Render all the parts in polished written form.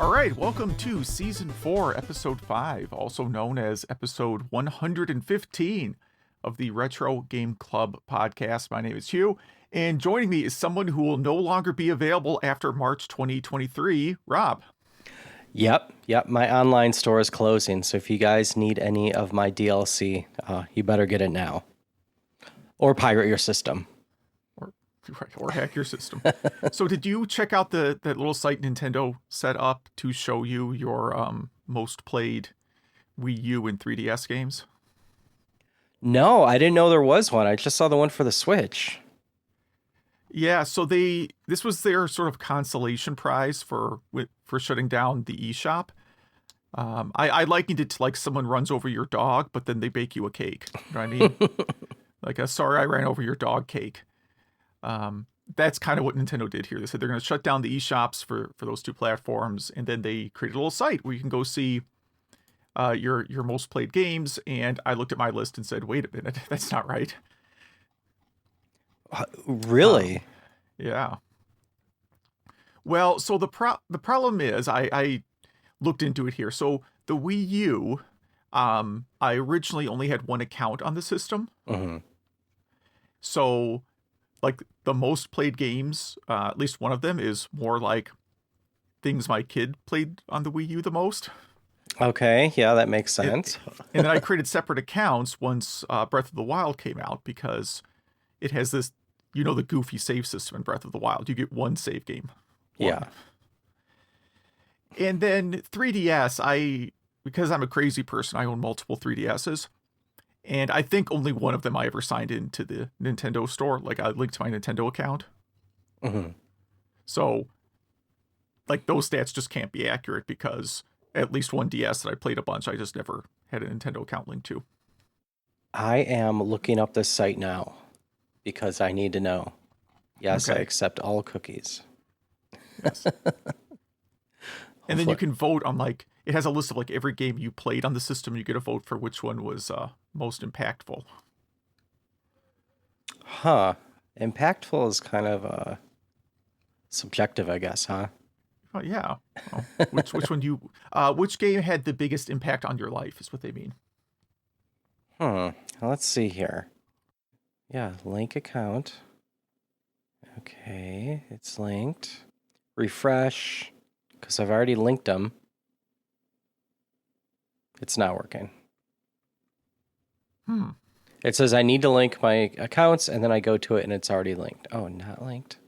All right, welcome to Season 4, Episode 5, also known as Episode 115 of the Retro Game Club podcast. My name is Hugh, and joining me is someone who will no longer be available after March 2023, Rob. Yep. My online store is closing, so if you guys need any of my DLC, you better get it now. Or pirate your system. Or hack your system. So did you check out that little site Nintendo set up to show you your most played Wii U and 3DS games? No, I didn't know there was one. I just saw the one for the Switch. Yeah, so this was their sort of consolation prize for shutting down the eShop. I likened it to like someone runs over your dog, but then they bake you a cake. You know what I mean? Like a sorry I ran over your dog cake. That's kind of what Nintendo did here. They said they're going to shut down the eShops for those two platforms, and then they created a little site where you can go see your most played games. And I looked at my list and said, wait a minute, that's not right. Really? Yeah. Well, so the problem is I looked into it here. So the Wii U, I originally only had one account on the system. Mm-hmm. So like the most played games, at least one of them is more like things my kid played on the Wii U the most. Okay, yeah, that makes sense. And then I created separate accounts once Breath of the Wild came out because it has this, the goofy save system in Breath of the Wild. You get one save game. Yeah. And then 3DS, because I'm a crazy person, I own multiple 3DSs. And I think only one of them I ever signed into the Nintendo store. Like I linked to my Nintendo account. Mm-hmm. So like those stats just can't be accurate because at least one DS that I played a bunch, I just never had a Nintendo account linked to. I am looking up this site now because I need to know. Yes, okay. I accept all cookies. Yes. And then you can vote on it has a list of like every game you played on the system. You get a vote for which one was most impactful. Huh. Impactful is kind of subjective, I guess, huh? Oh, yeah. Well, which one which game had the biggest impact on your life is what they mean. Let's see here. Yeah, link account. Okay, it's linked. Refresh, because I've already linked them. It's not working. It says I need to link my accounts, and then I go to it, and it's already linked. Oh, not linked?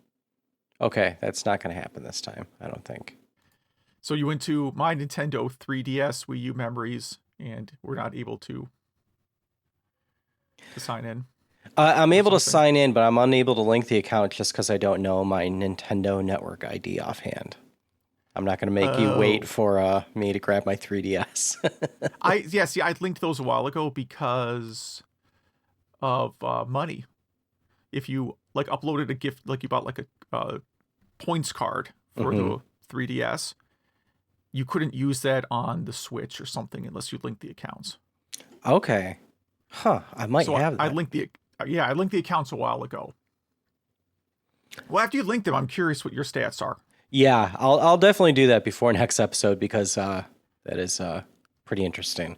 Okay, that's not going to happen this time, I don't think. So you went to my Nintendo 3DS Wii U memories, and we're not able to sign in. I'm able to sign in, but I'm unable to link the account just because I don't know my Nintendo Network ID offhand. I'm not going to make you wait for me to grab my 3DS. I linked those a while ago because of money. If you uploaded a gift, you bought a points card for the 3DS, you couldn't use that on the Switch or something unless you linked the accounts. Okay. Huh. I might have that. I linked the accounts a while ago. Well, after you link them, I'm curious what your stats are. Yeah, I'll definitely do that before next episode because that is pretty interesting.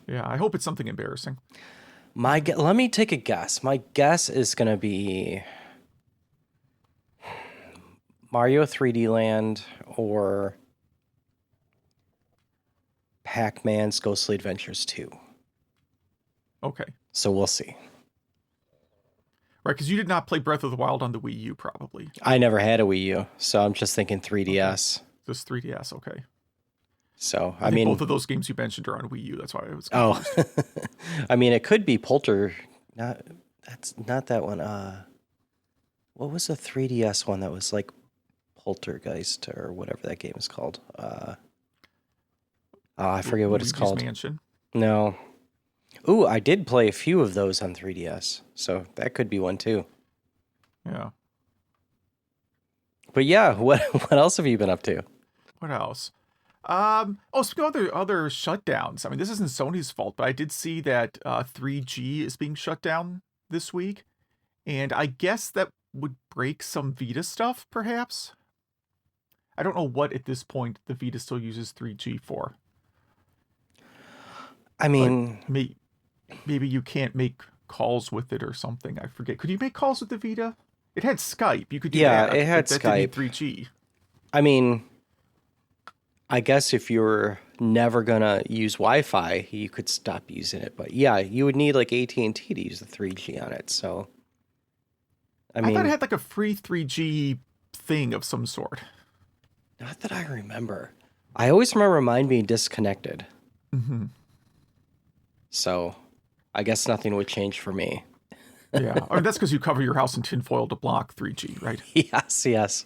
Yeah, I hope it's something embarrassing. Let me take a guess. My guess is going to be Mario 3D Land or Pac-Man's Ghostly Adventures 2. Okay. So we'll see. Right, because you did not play Breath of the Wild on the Wii U, probably. I never had a Wii U, so I'm just thinking 3DS. Okay. Just 3DS, okay. So, I mean, both of those games you mentioned are on Wii U. That's why I was confused. Oh, I mean, it could be That's not that one. What was the 3DS one that was like Poltergeist or whatever that game is called? I forget what it's called. Mansion. No. Ooh, I did play a few of those on 3DS, so that could be one too. Yeah. But yeah, what else have you been up to? What else? Speaking of other shutdowns, I mean, this isn't Sony's fault, but I did see that 3G is being shut down this week, and I guess that would break some Vita stuff, perhaps. I don't know what at this point the Vita still uses 3G for. I mean, maybe you can't make calls with it or something. I forget. Could you make calls with the Vita? It had Skype. You could do that. Yeah, it had that Skype. Didn't need 3G. I mean, I guess if you're never gonna use Wi-Fi, you could stop using it. But yeah, you would need like AT&T to use the 3G on it. So, I mean, thought it had like a free 3G thing of some sort. Not that I remember. I always remember mine being disconnected. Mm-hmm. So, I guess nothing would change for me. Yeah, I mean, that's because you cover your house in tinfoil to block 3G, right? Yes.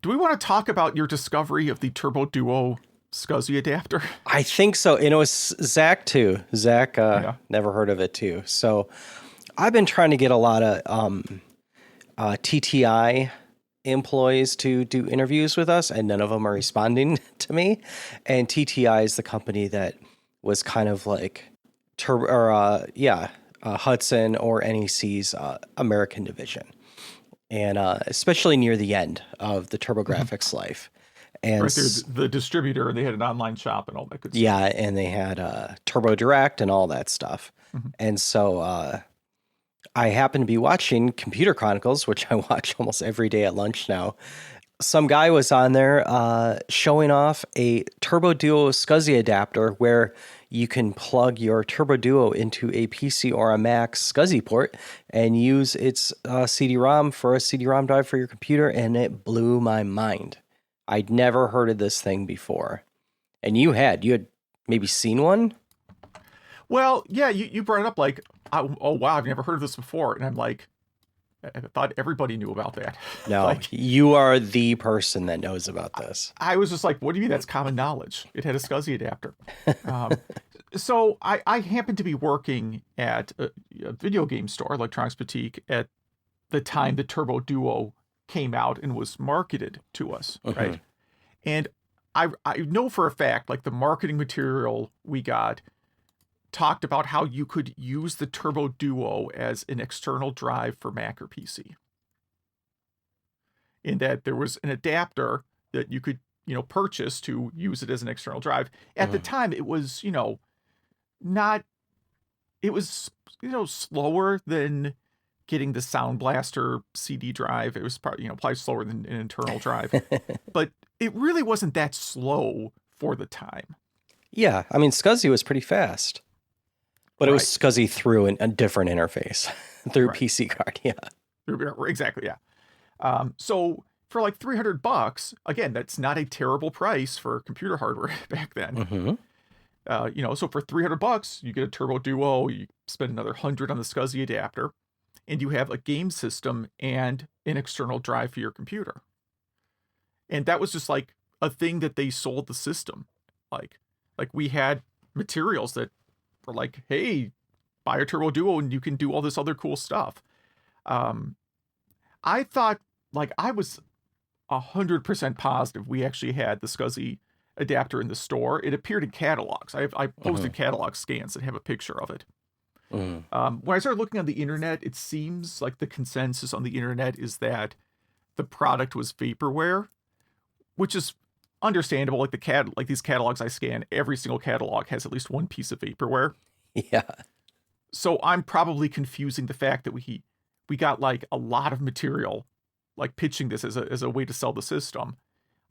Do we want to talk about your discovery of the Turbo Duo Scuzzy adapter? I think so. And it was Zach too. Zach never heard of it too. So I've been trying to get a lot of TTI employees to do interviews with us, and none of them are responding to me. And TTI is the company that was kind of like Hudson or NEC's American division. And especially near the end of the TurboGrafx life. And right, they're the distributor, and they had an online shop and all that good stuff. Yeah, and they had Turbo Direct and all that stuff. Mm-hmm. And so I happen to be watching Computer Chronicles, which I watch almost every day at lunch now. Some guy was on there showing off a Turbo Duo Scuzzy adapter where you can plug your Turbo Duo into a PC or a Mac Scuzzy port and use its CD-ROM for a CD-ROM drive for your computer, and it blew my mind. I'd never heard of this thing before. And you had maybe seen one? Well, yeah, you brought it up like, oh wow, I've never heard of this before. And I'm like, I thought everybody knew about that. No, like, you are the person that knows about this. I was just like, what do you mean that's common knowledge? It had a Scuzzy adapter. So I happened to be working at a video game store, Electronics Boutique, at the time the Turbo Duo came out and was marketed to us, right? And I know for a fact, like the marketing material we got talked about how you could use the Turbo Duo as an external drive for Mac or PC. In that there was an adapter that you could, purchase to use it as an external drive. At the time, it was, slower than getting the Sound Blaster CD drive. It was probably slower than an internal drive. But it really wasn't that slow for the time. Yeah, I mean, Scuzzy was pretty fast. But it was Scuzzy through a different interface, through PC card, yeah. Exactly, yeah. So for like $300, again, that's not a terrible price for computer hardware back then. So for $300, you get a Turbo Duo, you spend another $100 on the Scuzzy adapter, and you have a game system and an external drive for your computer. And that was just like a thing that they sold the system. Like we had materials that were like, hey, buy a Turbo Duo and you can do all this other cool stuff. I thought, I was 100% positive we actually had the Scuzzy adapter in the store. It appeared in catalogs. I posted catalog scans that have a picture of it. When I started looking on the internet, it seems like the consensus on the internet is that the product was vaporware, which is understandable. Like these catalogs I scan, every single catalog has at least one piece of vaporware. Yeah. So I'm probably confusing the fact that we got like a lot of material, like pitching this as a way to sell the system,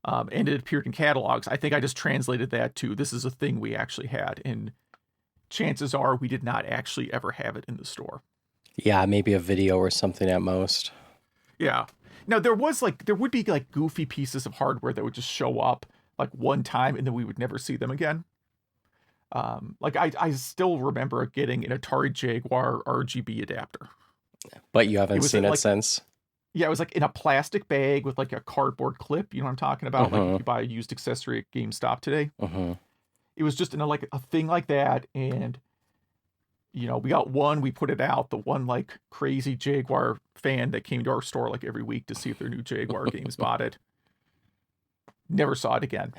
and it appeared in catalogs. I think I just translated that to this is a thing we actually had, and chances are we did not actually ever have it in the store. Yeah, maybe a video or something at most. Yeah. Now there would be like goofy pieces of hardware that would just show up like one time and then we would never see them again. I still remember getting an Atari Jaguar RGB adapter. But you haven't seen it since? Yeah, it was like in a plastic bag with like a cardboard clip. You know what I'm talking about? Like if you buy a used accessory at GameStop today. It was just in a thing like that, and we got one, we put it out, the one like crazy Jaguar fan that came to our store like every week to see if their new Jaguar games bought it. Never saw it again.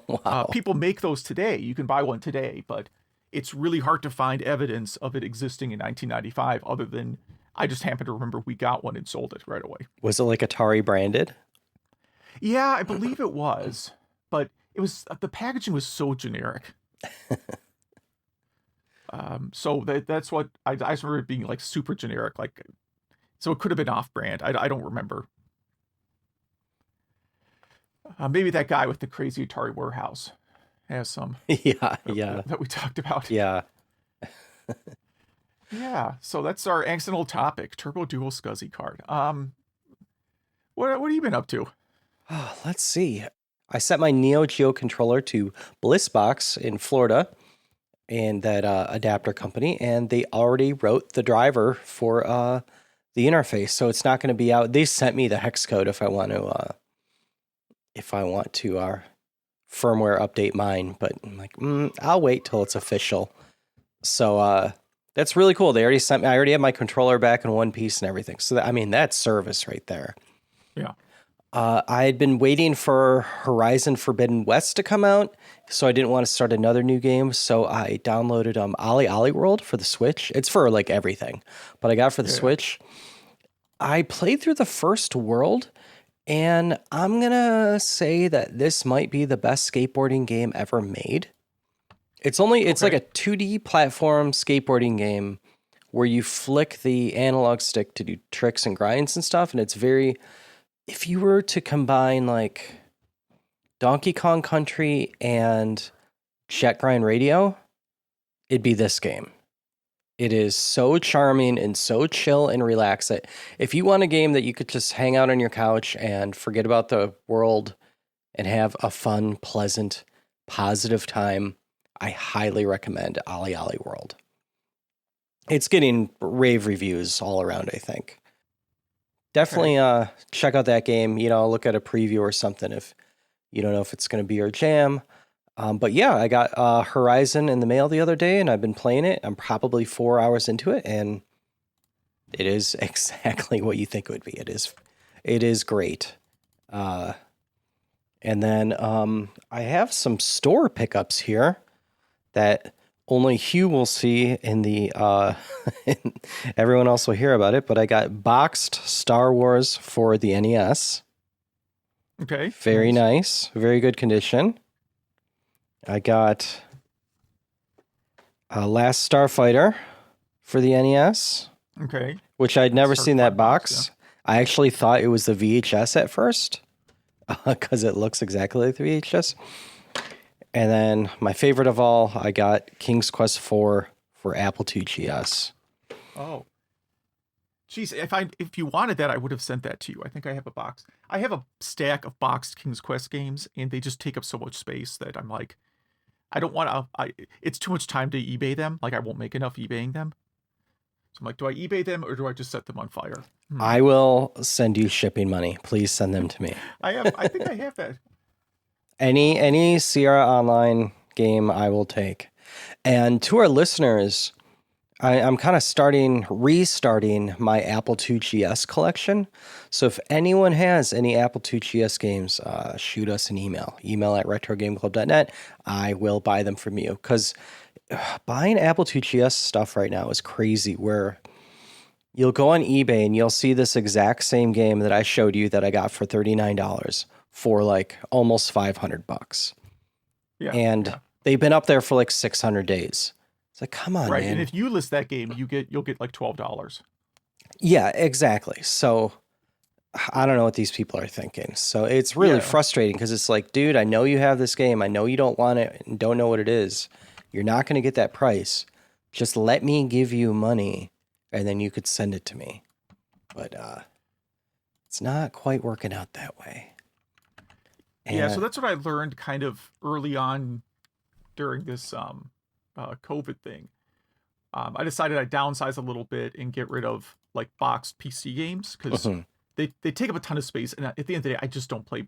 Wow. People make those today. You can buy one today, but it's really hard to find evidence of it existing in 1995 other than I just happen to remember we got one and sold it right away. Was it like Atari branded? Yeah, I believe it was, but it was the packaging was so generic. So that's what I just remember it being like super generic, like so it could have been off-brand. I don't remember. Maybe that guy with the crazy Atari warehouse has some. Yeah, that we talked about. Yeah. Yeah. So that's our accidental topic: Turbo Duo Scuzzy card. What have you been up to? Oh, let's see. I set my Neo Geo controller to BlissBox in Florida, and that adapter company, and they already wrote the driver for the interface, so it's not going to be out. They sent me the hex code if I want to firmware update mine, but I'm like, I'll wait till it's official. So that's really cool. They already sent me. I already have my controller back in one piece and everything. So that's service right there. Yeah. I had been waiting for Horizon Forbidden West to come out, so I didn't want to start another new game. So I downloaded Ollie Ollie World for the Switch. It's for like everything, but I got it for the Switch. I played through the first world, and I'm gonna say that this might be the best skateboarding game ever made. It's like a 2D platform skateboarding game where you flick the analog stick to do tricks and grinds and stuff, and it's very... If you were to combine like Donkey Kong Country and Jet Grind Radio, it'd be this game. It is so charming and so chill and relaxed that if you want a game that you could just hang out on your couch and forget about the world and have a fun, pleasant, positive time, I highly recommend Ollie Ollie World. It's getting rave reviews all around, I think. Definitely check out that game, look at a preview or something if you don't know if it's going to be your jam. But yeah, I got Horizon in the mail the other day, and I've been playing it. I'm probably 4 hours into it, and it is exactly what you think it would be. It is great. And then I have some store pickups here that only Hugh will see in the everyone else will hear about it, but I got boxed Star Wars for the NES. Okay. Very nice. Very good condition. I got Last Starfighter for the NES. Okay. Which I'd never seen that box. Yeah. I actually thought it was the VHS at first because it looks exactly like the VHS. And then my favorite of all, I got King's Quest IV for Apple II GS. Oh. Geez, if you wanted that, I would have sent that to you. I think I have a box. I have a stack of boxed King's Quest games, and they just take up so much space that I'm like, I don't want to... It's too much time to eBay them. Like, I won't make enough eBaying them. So I'm like, do I eBay them, or do I just set them on fire? I will send you shipping money. Please send them to me. I think I have that. Any Sierra Online game I will take. And to our listeners, I'm kind of restarting my Apple II GS collection. So if anyone has any Apple II GS games, shoot us an email at retrogameclub.net. I will buy them from you, because buying Apple II GS stuff right now is crazy, where you'll go on eBay and you'll see this exact same game that I showed you that I got for $39 for like almost $500. Yeah. And they've been up there for like 600 days. It's like, come on, right, man. And if you list that game, you'll get like $12. Yeah, exactly. So I don't know what these people are thinking. So it's really frustrating, because it's like, dude, I know you have this game. I know you don't want it and don't know what it is. You're not going to get that price. Just let me give you money, and then you could send it to me. But it's not quite working out that way. And so that's what I learned kind of early on during this COVID thing. I decided I'd downsize a little bit and get rid of like boxed PC games, because they take up a ton of space, and at the end of the day, I just don't play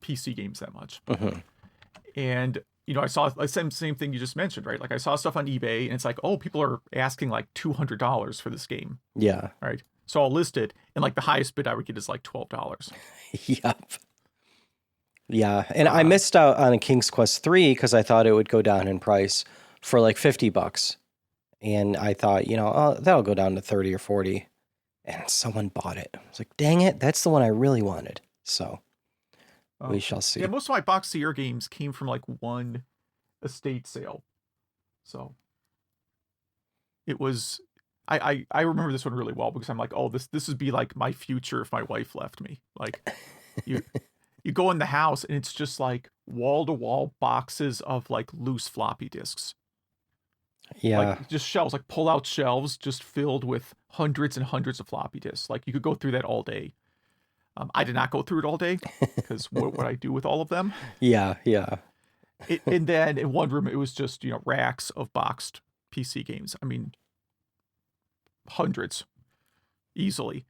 PC games that much. And I saw the same thing you just mentioned, right? Like, I saw stuff on eBay, and it's like, oh, people are asking like $200 for this game. Yeah. Right. So I'll list it, and like the highest bid I would get is like $12. Yep. Yeah, and I missed out on a King's Quest 3 because I thought it would go down in price for like $50. And I thought, that'll go down to 30 or 40. and someone bought it. I was like, dang it, that's the one I really wanted. So we shall see. Yeah, most of my box of the year games came from like one estate sale. So it was I remember this one really well because I'm like, oh, this would be like my future if my wife left me. Like you go in the house and it's just like wall to wall boxes of like loose floppy disks. Yeah. Like just shelves, like pull out shelves just filled with hundreds and hundreds of floppy disks. Like you could go through that all day. I did not go through it all day because what would I do with all of them? Yeah. And then in one room, it was just, racks of boxed PC games. I mean, hundreds easily.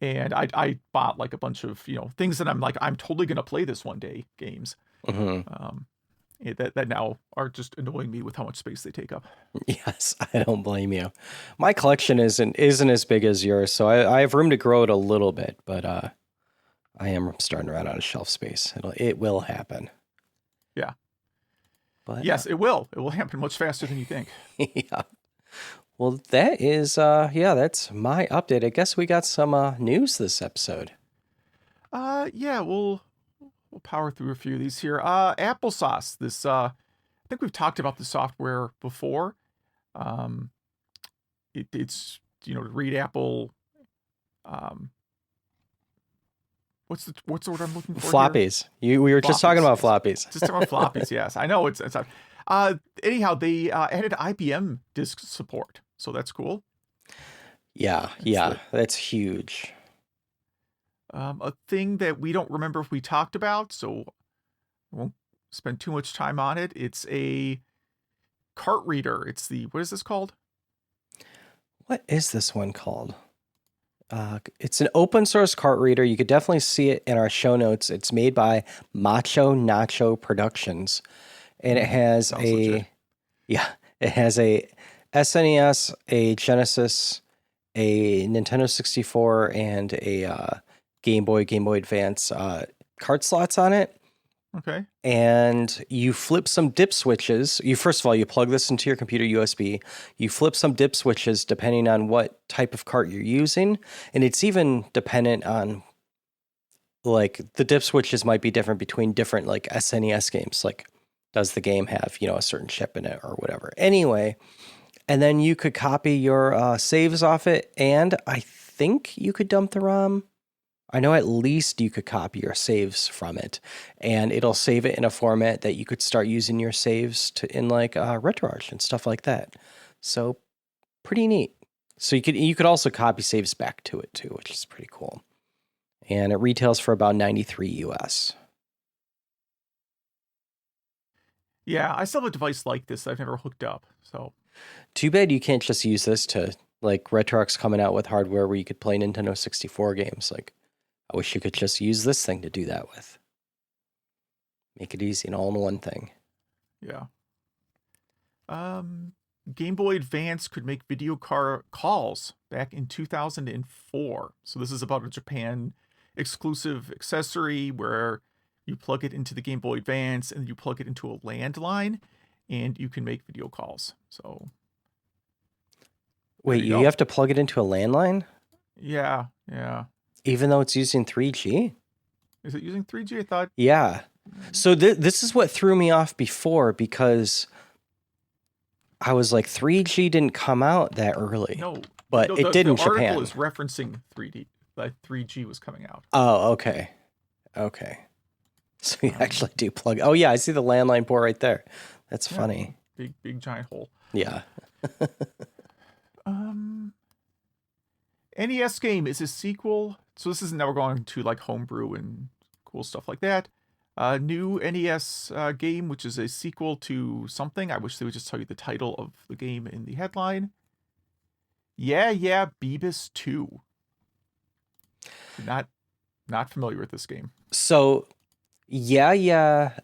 And I bought like a bunch of, things that I'm like, I'm totally going to play this one day games. That now are just annoying me with how much space they take up. Yes, I don't blame you. My collection isn't as big as yours, so I have room to grow it a little bit, but I am starting to run out of shelf space. It will happen. Yeah. But yes, it will. It will happen much faster than you think. Yeah. Well, that is that's my update. I guess we got some news this episode. Yeah, we'll power through a few of these here. Applesauce. This I think we've talked about the software before. It's to read Apple. What's the word I'm looking for? Floppies. We were just talking about floppies. Just talking about floppies. Yes, I know it's. Anyhow, they added IBM disk support, so that's cool. Yeah, that's huge. A thing that we don't remember if we talked about, so I won't spend too much time on it. It's a cart reader. What is this called? What is this one called? It's an open source cart reader. You could definitely see it in our show notes. It's made by Macho Nacho Productions, and it has it has a SNES, a Genesis, a Nintendo 64, and a Game Boy Advance card slots on it. Okay. And you flip some dip switches. First of all, you plug this into your computer USB. You flip some dip switches depending on what type of cart you're using. And it's even dependent on, like, the dip switches might be different between different, like, SNES games. Like, does the game have, a certain chip in it or whatever? Anyway, and then you could copy your saves off it. And I think you could dump the ROM. I know at least you could copy your saves from it, and it'll save it in a format that you could start using your saves in like RetroArch and stuff like that. So pretty neat. So you could also copy saves back to it too, which is pretty cool. And it retails for about $93 US. Yeah, I still have a device like this that I've never hooked up. So too bad you can't just use this to, like, RetroArch's coming out with hardware where you could play Nintendo 64 games. Like, I wish you could just use this thing to do that with. Make it easy and all in one thing. Yeah. Game Boy Advance could make video calls back in 2004. So this is about a Japan exclusive accessory where you plug it into the Game Boy Advance and you plug it into a landline and you can make video calls. So wait, you have to plug it into a landline? Yeah. Even though it's using 3G? Is it using 3G? I thought. Yeah. So this is what threw me off before, because I was like, 3G didn't come out that early. No. But it did in Japan. The article is referencing 3D. Like 3G was coming out. Oh, okay. So you actually do plug. Oh, yeah. I see the landline port right there. That's funny. Big giant hole. Yeah. NES game is a sequel. So this is now we're going to like Homebrew and cool stuff like that. New NES game, which is a sequel to something. I wish they would just tell you the title of the game in the headline. Yeah, Beavis 2. Not familiar with this game. So, yeah,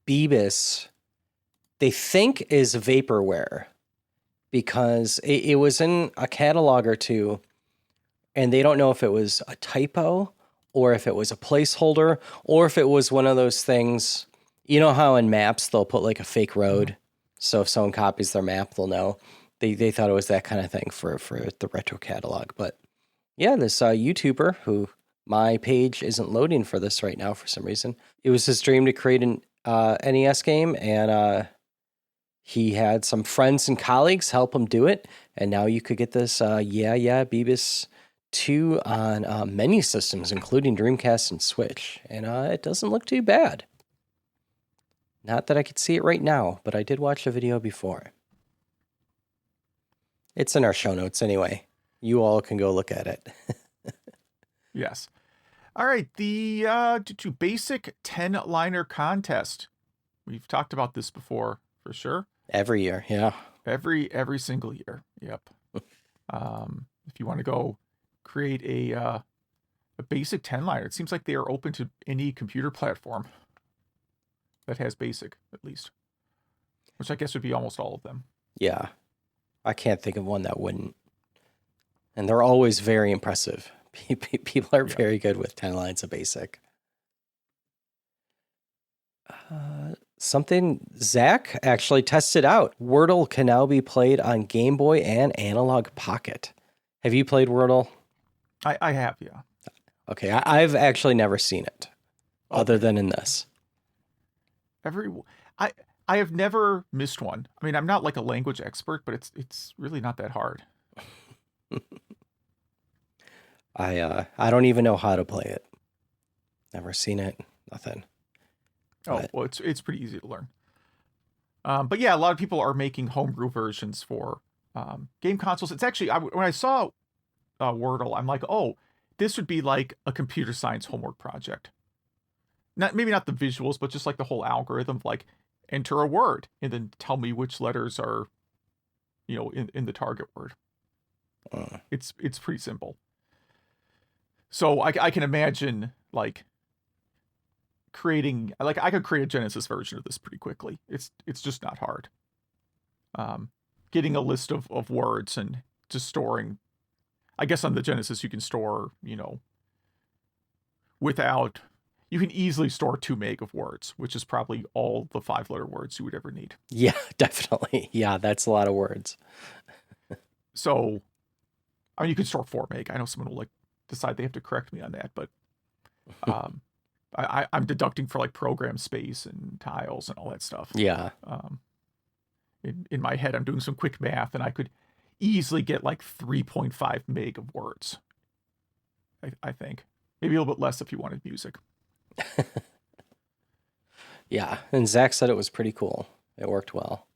Beavis, they think is vaporware, because it was in a catalog or two, and they don't know if it was a typo or if it was a placeholder or if it was one of those things. You know how in maps they'll put like a fake road, so if someone copies their map, they'll know. They thought it was that kind of thing for the retro catalog, but Yeah, this YouTuber who my page isn't loading for this right now for some reason. It was his dream to create an NES game, and he had some friends and colleagues help him do it. And now you could get this Beavis 2 on many systems, including Dreamcast and Switch. And it doesn't look too bad. Not that I could see it right now, but I did watch the video before. It's in our show notes anyway. You all can go look at it. Yes. All right. The basic 10-liner contest. We've talked about this before for sure. Every year, yeah. Every single year. Yep. If you want to go create a basic 10-liner, it seems like they are open to any computer platform that has basic, at least, which I guess would be almost all of them. Yeah. I can't think of one that wouldn't. And they're always very impressive. People are very good with 10 lines of basic. Something Zach actually tested out. Wordle can now be played on Game Boy and Analog Pocket. Have you played Wordle? I have, yeah. Okay, I've actually never seen it, other than in this. I have never missed one. I mean, I'm not like a language expert, but it's really not that hard. I don't even know how to play it. Never seen it. Nothing. Oh, well, it's pretty easy to learn. But yeah, a lot of people are making homebrew versions for game consoles. It's actually, when I saw Wordle, I'm like, oh, this would be like a computer science homework project. Maybe not the visuals, but just like the whole algorithm, like enter a word and then tell me which letters are, in the target word. It's pretty simple. So I can imagine like creating, like I could create a Genesis version of this pretty quickly. It's just not hard. Getting a list of words and just storing, I guess on the Genesis you can store, you can easily store 2 meg of words, which is probably all the 5-letter words you would ever need. Yeah, definitely. Yeah, that's a lot of words. So, I mean, you could store 4 meg. I know someone will like decide they have to correct me on that, but I'm deducting for like program space and tiles and all that stuff. Yeah. In my head, I'm doing some quick math, and I could easily get like 3.5 meg of words. I think maybe a little bit less if you wanted music. Yeah, and Zach said it was pretty cool. It worked well.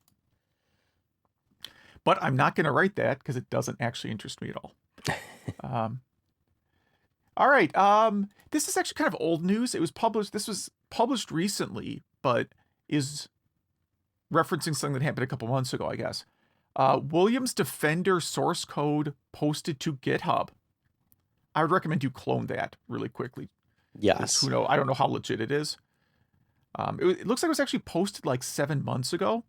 But I'm not going to write that because it doesn't actually interest me at all. All right. This is actually kind of old news. This was published recently, but is referencing something that happened a couple months ago, I guess. Williams Defender source code posted to GitHub. I would recommend you clone that really quickly. Yes. Who knows? I don't know how legit it is. It looks like it was actually posted like 7 months ago,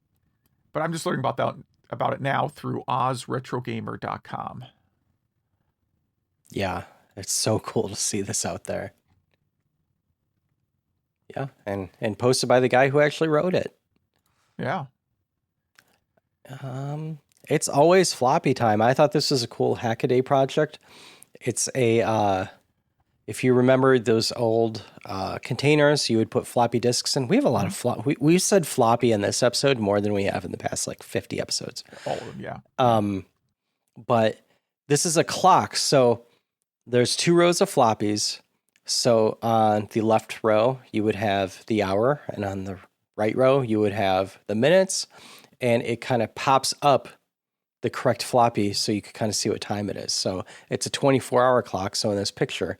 but I'm just learning about it now through ozretrogamer.com. Yeah, it's so cool to see this out there. Yeah, and posted by the guy who actually wrote it. Yeah. It's always floppy time. I thought this was a cool Hackaday project. It's if you remember those old containers, you would put floppy disks in. We have a lot of we said floppy in this episode more than we have in the past like 50 episodes. All of them, yeah. But this is a clock. So there's 2 rows of floppies. So on the left row, you would have the hour, and on the right row, you would have the minutes, and it kind of pops up the correct floppy so you can kind of see what time it is. So it's a 24-hour clock. So in this picture,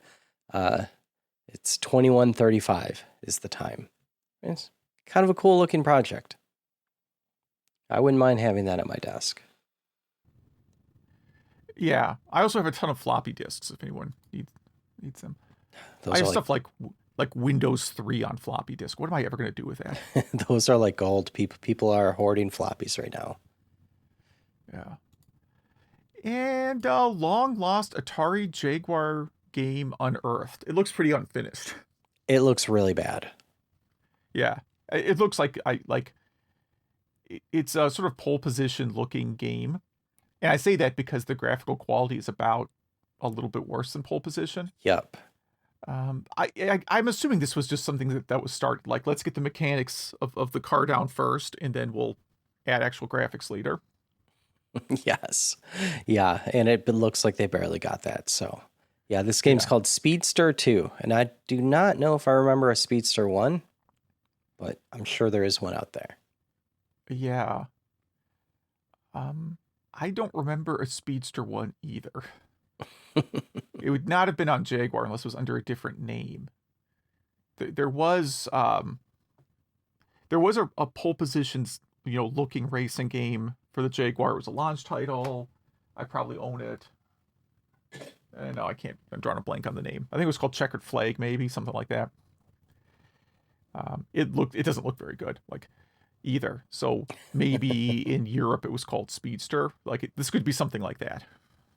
it's 21:35 is the time. It's kind of a cool looking project. I wouldn't mind having that at my desk. Yeah, I also have a ton of floppy disks if anyone needs them. Those I have are stuff like Windows 3 on floppy disk. What am I ever going to do with that? Those are like gold. People are hoarding floppies right now. Yeah. And long lost Atari Jaguar game Unearthed. It looks pretty unfinished. It looks really bad. Yeah, it looks like it's a sort of pole position looking game, and I say that because the graphical quality is about a little bit worse than pole position. Yep. I'm assuming this was just something that was started. Like, let's get the mechanics of the car down first, and then we'll add actual graphics later. Yes. Yeah, and it looks like they barely got that. So, yeah, this game's called Speedster 2, and I do not know if I remember a Speedster 1, but I'm sure there is one out there. Yeah. I don't remember a Speedster 1 either. It would not have been on Jaguar unless it was under a different name. There was a pole positions, looking racing game for the Jaguar. It was a launch title. I probably own it. No, I can't. I'm drawing a blank on the name. I think it was called Checkered Flag, maybe something like that. It doesn't look very good, like, either. So maybe in Europe it was called Speedster. Like, this could be something like that.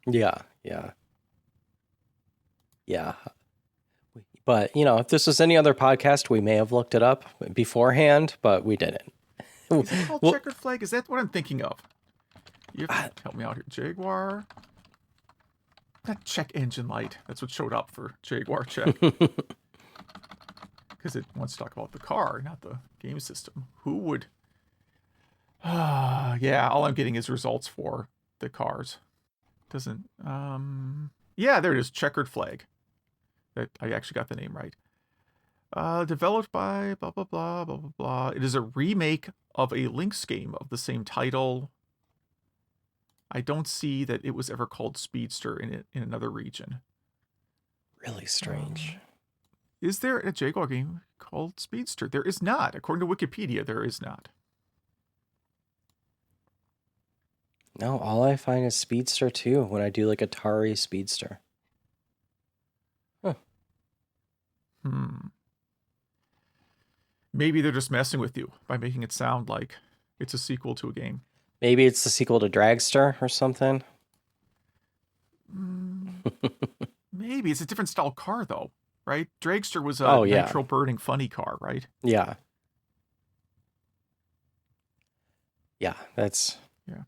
Yeah. But, if this was any other podcast, we may have looked it up beforehand, but we didn't. Is it called Checkered Flag? Is that what I'm thinking of? You have to help me out here. Jaguar. Not Check Engine Light. That's what showed up for Jaguar Check. Because it wants to talk about the car, not the game system. Who would... yeah, all I'm getting is results for the cars. Doesn't... Yeah, there it is. Checkered Flag. That I actually got the name right. Developed by blah, blah, blah, blah, blah, blah. It is a remake of a Lynx game of the same title. I don't see that it was ever called Speedster in another region. Really strange. Is there a Jaguar game called Speedster? There is not. According to Wikipedia, there is not. No, all I find is Speedster 2 when I do like Atari Speedster. Huh. Maybe they're just messing with you by making it sound like it's a sequel to a game. Maybe it's the sequel to Dragster or something. Maybe. It's a different style car, though, right? Dragster was a natural burning funny car, right? Yeah. Yeah, that's... Yeah.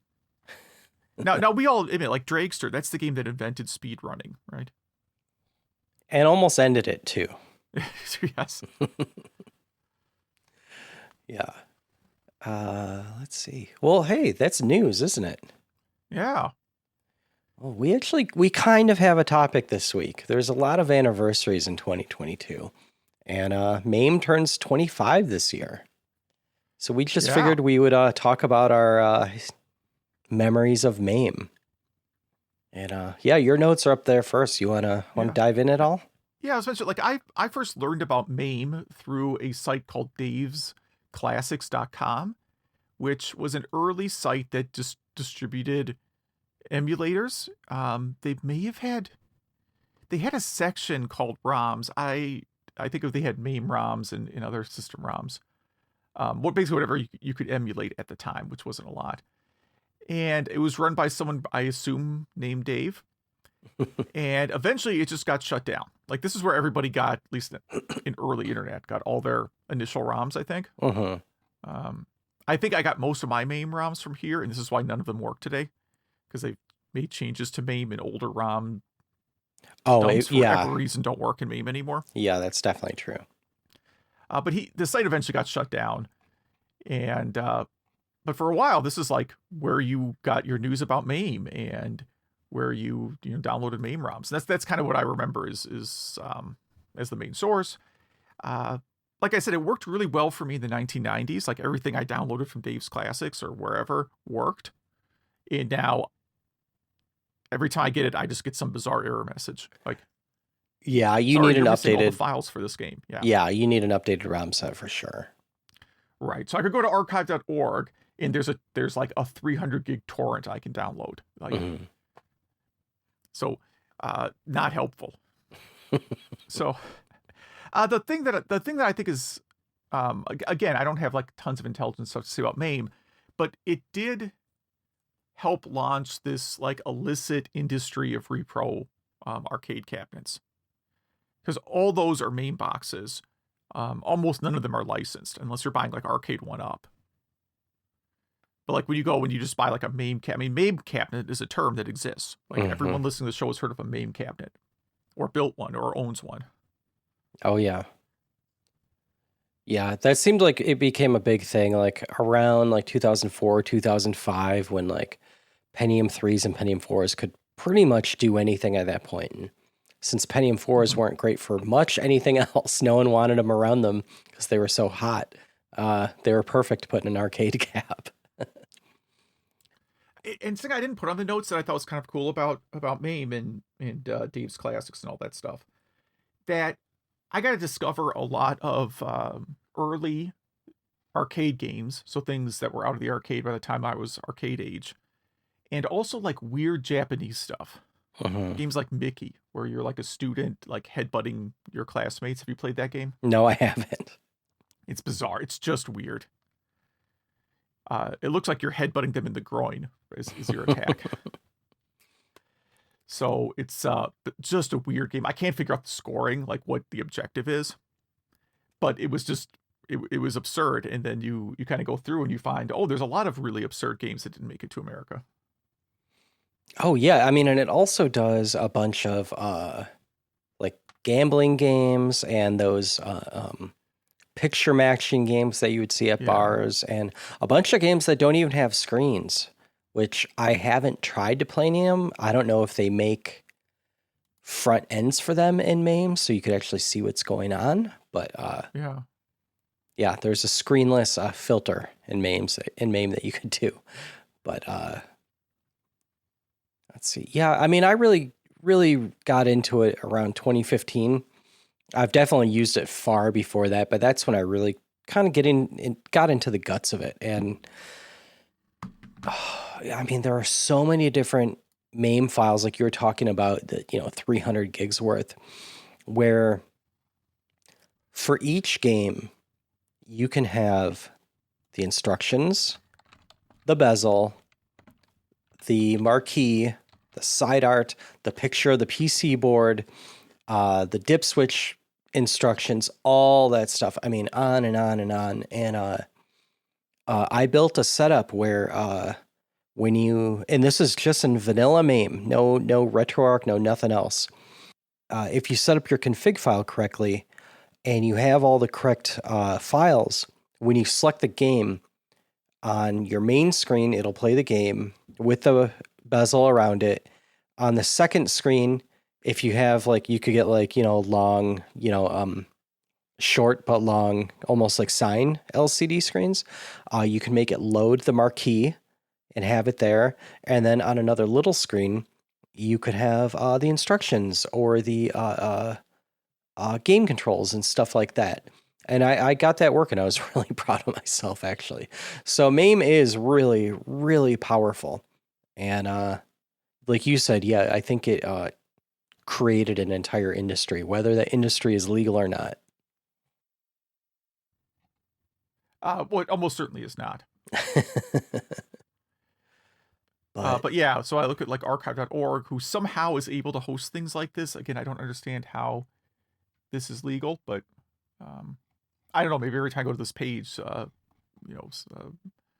Now we all admit, like, Dragster, that's the game that invented speed running, right? And almost ended it, too. Yes. Yeah. Let's see. Well, hey, that's news, isn't it? Yeah. Well, we kind of have a topic this week. There's a lot of anniversaries in 2022. And MAME turns 25 this year. So we just figured we would talk about our memories of MAME. And your notes are up there first. You want to dive in at all? Yeah, I was mentioning, like, I first learned about MAME through a site called davesclassics.com, which was an early site that just distributed emulators. They had a section called ROMs. I think they had MAME ROMs and other system ROMs. Basically whatever you could emulate at the time, which wasn't a lot. And it was run by someone, I assume, named Dave. And eventually it just got shut down. Like, this is where everybody got, at least in early internet, got all their initial ROMs, I think. I think I got most of my MAME ROMs from here, and this is why none of them work today. Because they made changes to MAME, and older ROM dumps for whatever reason don't work in MAME anymore. Yeah, that's definitely true. But the site eventually got shut down. And but for a while, this is like where you got your news about MAME and where you downloaded MAME ROMs. And that's kind of what I remember is as the main source. Like I said, it worked really well for me in the 1990s. Like, everything I downloaded from Dave's Classics or wherever worked. And now, every time I get it, I just get some bizarre error message. Like, yeah, you need an updated all the files for this game. Yeah, you need an updated ROM set for sure. Right. So I could go to archive.org, and there's like a 300 gig torrent I can download. Like, so not helpful. So the thing that I think is, again, I don't have like tons of intelligent stuff to say about MAME, but it did help launch this like illicit industry of repro arcade cabinets, because all those are MAME boxes. Almost none of them are licensed unless you're buying like Arcade 1-Up. But like when you just buy like a MAME cabinet, I mean, MAME cabinet is a term that exists. Like everyone listening to the show has heard of a MAME cabinet, or built one, or owns one. Oh yeah. Yeah, that seemed like it became a big thing like around like 2004, 2005 when like Pentium 3s and Pentium 4s could pretty much do anything at that point. And since Pentium 4s weren't great for much anything else, no one wanted them around them because they were so hot. They were perfect to put in an arcade cab. And something I didn't put on the notes that I thought was kind of cool about MAME and Dave's Classics and all that stuff, that I got to discover a lot of early arcade games, so things that were out of the arcade by the time I was arcade age, and also like weird Japanese stuff. Games like Mickey, where you're like a student like headbutting your classmates. Have you played that game? No, I haven't. It's bizarre. It's just weird. It looks like you're headbutting them in the groin is your attack. So it's just a weird game. I can't figure out the scoring, like what the objective is, but it was just it was absurd. And then you kind of go through and you find, oh, there's a lot of really absurd games that didn't make it to America. Oh yeah, I mean, and it also does a bunch of like gambling games and those picture matching games that you would see at bars, and a bunch of games that don't even have screens, which I haven't tried to play any of them. I don't know if they make front ends for them in MAME so you could actually see what's going on, but yeah, there's a screenless filter in MAME that you could do. But let's see. Yeah, I mean, I really got into it around 2015. I've definitely used it far before that, but that's when I really kind of got into the guts of it. And I mean, there are so many different MAME files, like you were talking about, that 300 gigs worth, where for each game you can have the instructions, the bezel, the marquee, the side art, the picture of the PC board, the dip switch instructions, all that stuff. I mean, on and on and on. And I built a setup where and this is just in vanilla MAME, no RetroArch, no nothing else. If you set up your config file correctly and you have all the correct files, when you select the game on your main screen, it'll play the game with the bezel around it. On the second screen, if you have you could get long, short but long, almost like sine LCD screens. You can make it load the marquee and have it there. And then on another little screen, you could have the instructions or the game controls and stuff like that. And I got that working. I was really proud of myself, actually. So MAME is really, really powerful. And like you said, yeah, I think it created an entire industry, whether that industry is legal or not. Well, it almost certainly is not. But yeah, so I look at like archive.org, who somehow is able to host things like this. Again, I don't understand how this is legal, but I don't know. Maybe every time I go to this page,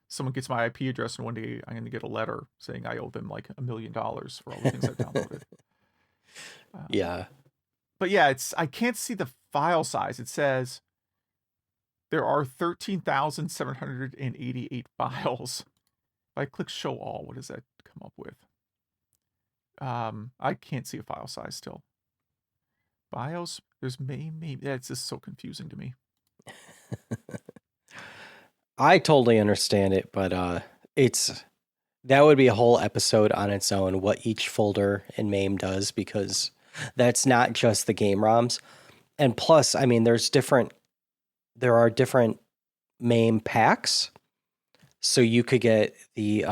someone gets my IP address, and one day I'm going to get a letter saying I owe them like $1 million for all the things I've downloaded. Yeah. But yeah, I can't see the file size. It says there are 13,788 files. If I click show all, what does that come up with? I can't see a file size still. BIOS, there's MAME. Yeah, it's just so confusing to me. I totally understand it, but that would be a whole episode on its own, what each folder in MAME does, because that's not just the game ROMs. And plus, I mean, there are different MAME packs. So you could get the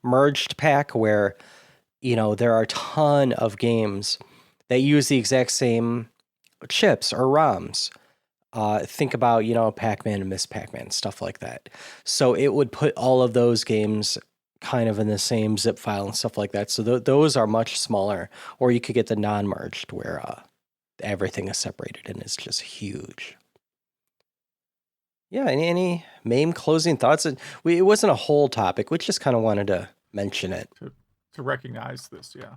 merged pack where, there are a ton of games that use the exact same chips or ROMs. Think about, Pac-Man and Miss Pac-Man, stuff like that. So it would put all of those games kind of in the same zip file and stuff like that. So those are much smaller. Or you could get the non-merged where everything is separated and it's just huge. Yeah, any MAME closing thoughts? It wasn't a whole topic. We just kind of wanted to mention it. To recognize this, yeah.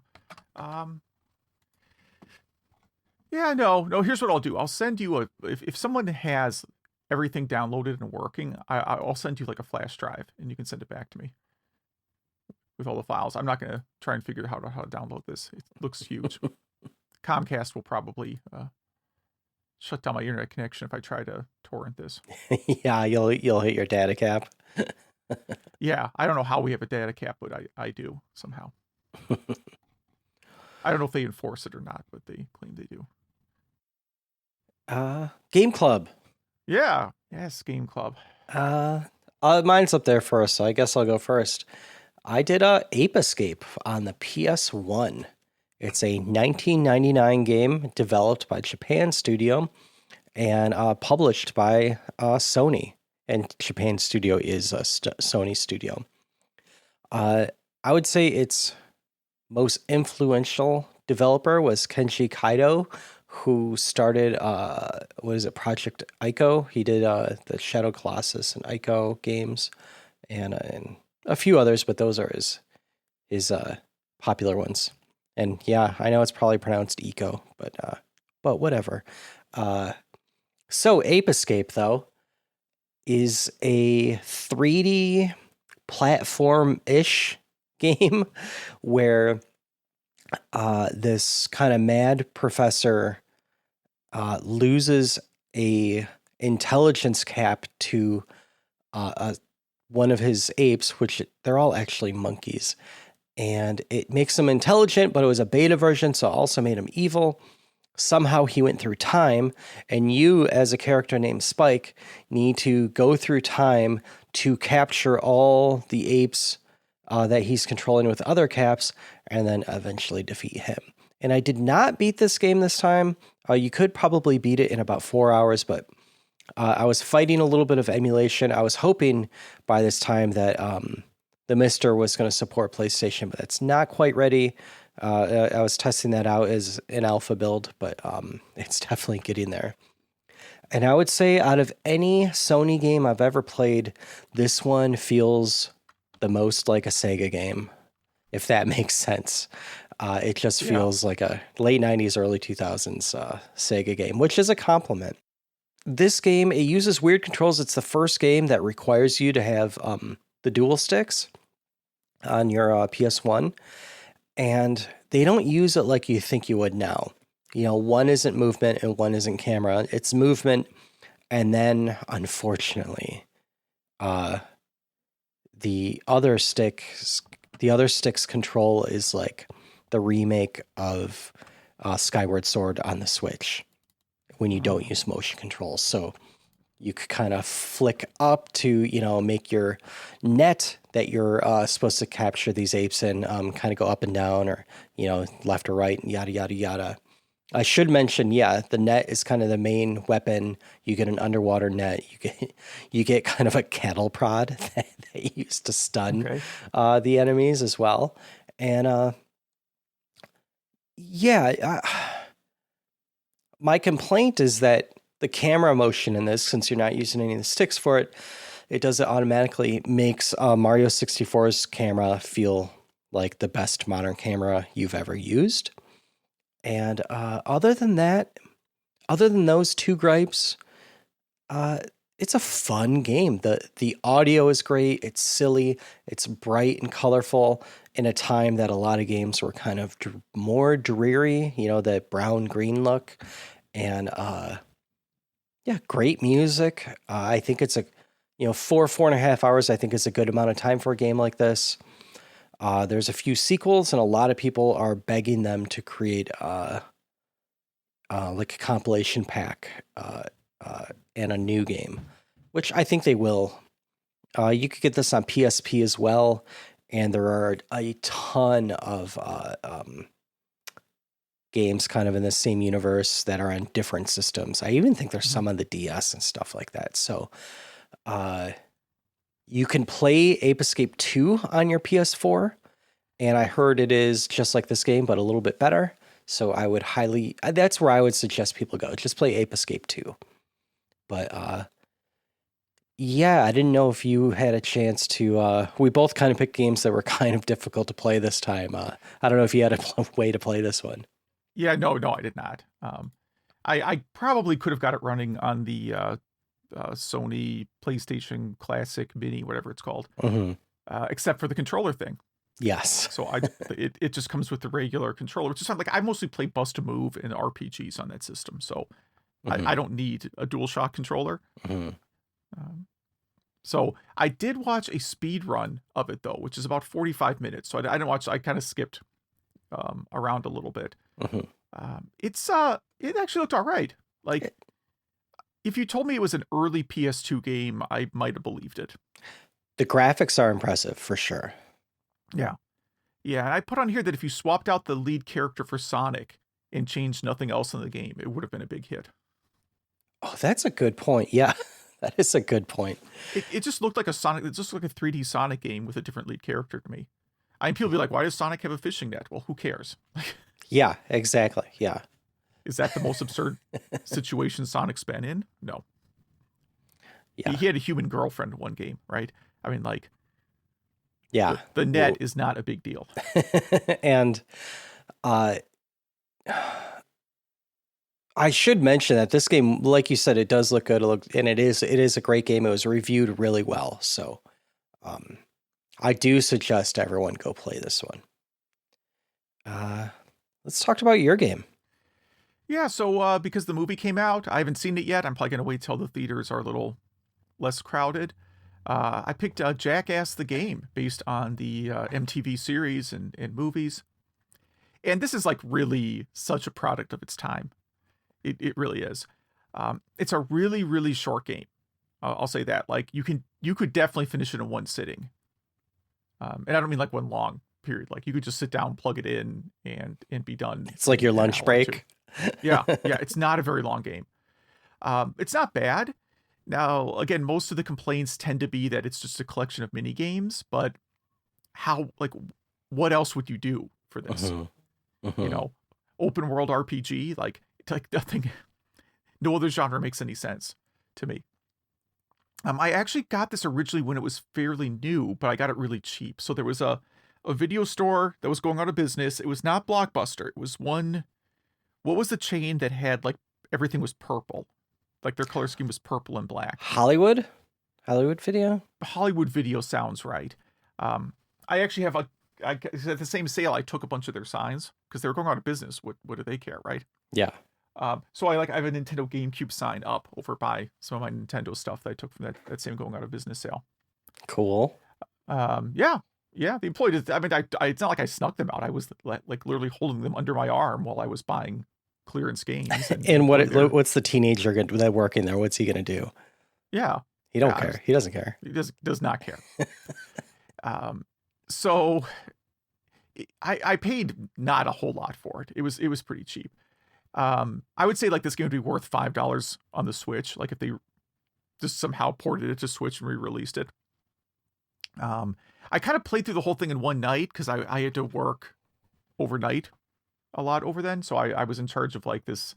Yeah, no. Here's what I'll do. I'll send you if someone has everything downloaded and working, I'll send you like a flash drive, and you can send it back to me with all the files. I'm not going to try and figure out how to download this. It looks huge. Comcast will probably shut down my internet connection if I try to torrent this. Yeah, you'll hit your data cap. Yeah, I don't know how we have a data cap, but I do somehow. I don't know if they enforce it or not, but they claim they do. Game Club. Yeah, yes, Game Club. Mine's up there first, so I guess I'll go first. I did Ape Escape on the PS1. It's a 1999 game developed by Japan Studio and published by Sony. And Japan Studio is a Sony studio. I would say its most influential developer was Kenji Kaido, who started, Project Ico. He did the Shadow Colossus and Ico games and a few others, but those are his popular ones. And yeah, I know it's probably pronounced Eco, but whatever. So Ape Escape, though, is a 3D platform-ish game where this kind of mad professor loses a intelligence cap to one of his apes, which they're all actually monkeys. And it makes him intelligent, but it was a beta version, so it also made him evil. Somehow he went through time, and you, as a character named Spike, need to go through time to capture all the apes that he's controlling with other caps, and then eventually defeat him. And I did not beat this game this time. You could probably beat it in about 4 hours, but I was fighting a little bit of emulation. I was hoping by this time that the Mister was going to support PlayStation, but it's not quite ready. I was testing that out as an alpha build, but it's definitely getting there. And I would say out of any Sony game I've ever played, this one feels the most like a Sega game, if that makes sense. It just feels like a late 90s, early 2000s Sega game, which is a compliment. This game, it uses weird controls. It's the first game that requires you to have the dual sticks on your PS1. And they don't use it like you think you would now. You know, one isn't movement and one isn't camera. It's movement. And then, unfortunately, the other stick's control is like the remake of Skyward Sword on the Switch when you don't use motion controls. So you could kind of flick up to, make your net that you're supposed to capture these apes in kind of go up and down or, left or right and yada, yada, yada. I should mention, the net is kind of the main weapon. You get an underwater net. You get kind of a cattle prod that you use to stun the enemies as well. And my complaint is that the camera motion in this, since you're not using any of the sticks for it, it does it automatically makes Mario 64's camera feel like the best modern camera you've ever used. And other than those two gripes, it's a fun game. The audio is great. It's silly. It's bright and colorful in a time that a lot of games were kind of more dreary, that brown-green look. And great music. I think it's 4.5 hours, I think is a good amount of time for a game like this. There's a few sequels, and a lot of people are begging them to create like a compilation pack and a new game, which I think they will. You could get this on PSP as well, and there are a ton of games kind of in the same universe that are on different systems. I even think there's some on the DS and stuff like that. So you can play Ape Escape 2 on your PS4, and I heard it is just like this game, but a little bit better. So that's where I would suggest people go. Just play Ape Escape 2. But Yeah, I didn't know if you had a chance to. We both kind of picked games that were kind of difficult to play this time. I don't know if you had a way to play this one. Yeah, no, I did not. I probably could have got it running on the Sony PlayStation Classic Mini, whatever it's called, except for the controller thing. Yes. So it just comes with the regular controller, which is not like I mostly play Bust a Move and RPGs on that system, so I don't need a DualShock controller. So I did watch a speed run of it though, which is about 45 minutes. So I didn't watch. I kind of skipped around a little bit. It actually looked all right. Like if you told me it was an early PS2 game, I might have believed it. The graphics are impressive for sure. Yeah. And I put on here that if you swapped out the lead character for Sonic and changed nothing else in the game, it would have been a big hit. Oh, that's a good point. Yeah, that is a good point. It just looked like a 3D Sonic game with a different lead character to me. I mean, people be like, why does Sonic have a fishing net? Well, who cares? Yeah, exactly. Yeah. Is that the most absurd situation Sonic's been in? No. Yeah. He had a human girlfriend in one game, right? I mean, like, yeah, the net is not a big deal. And I should mention that this game, like you said, it does look good. And it is a great game. It was reviewed really well. So I do suggest everyone go play this one. Let's talk about your game. Yeah, so because the movie came out, I haven't seen it yet. I'm probably going to wait till the theaters are a little less crowded. I picked Jackass the Game based on the MTV series and movies. And this is like really such a product of its time. It really is. It's a really, really short game. I'll say that. Like you could definitely finish it in one sitting. And I don't mean like one long period. Like you could just sit down, plug it in, and be done. It's like your lunch break. Yeah. It's not a very long game. It's not bad. Now, again, most of the complaints tend to be that it's just a collection of mini games, but what else would you do for this? You know, open world RPG, like nothing, no other genre makes any sense to me. I actually got this originally when it was fairly new, but I got it really cheap. So there was a video store that was going out of business. It was not Blockbuster. It was what was the chain that had like everything was purple? Like their color scheme was purple and black. Hollywood Video? Hollywood Video sounds right. I actually have at the same sale, I took a bunch of their signs because they were going out of business. What do they care, right? Yeah. So I have a Nintendo GameCube sign up over by some of my Nintendo stuff that I took from that same going out of business sale. Cool. Yeah. The employee. I mean, it's not like I snuck them out. I was like literally holding them under my arm while I was buying clearance games. And what's the teenager that working there? What's he gonna do? Yeah. He don't care. He doesn't care. He does not care. So I paid not a whole lot for it. It was pretty cheap. I would say like this game would be worth $5 on the Switch. Like if they just somehow ported it to Switch and re-released it. I kind of played through the whole thing in one night because I had to work overnight a lot over then. So I was in charge of like this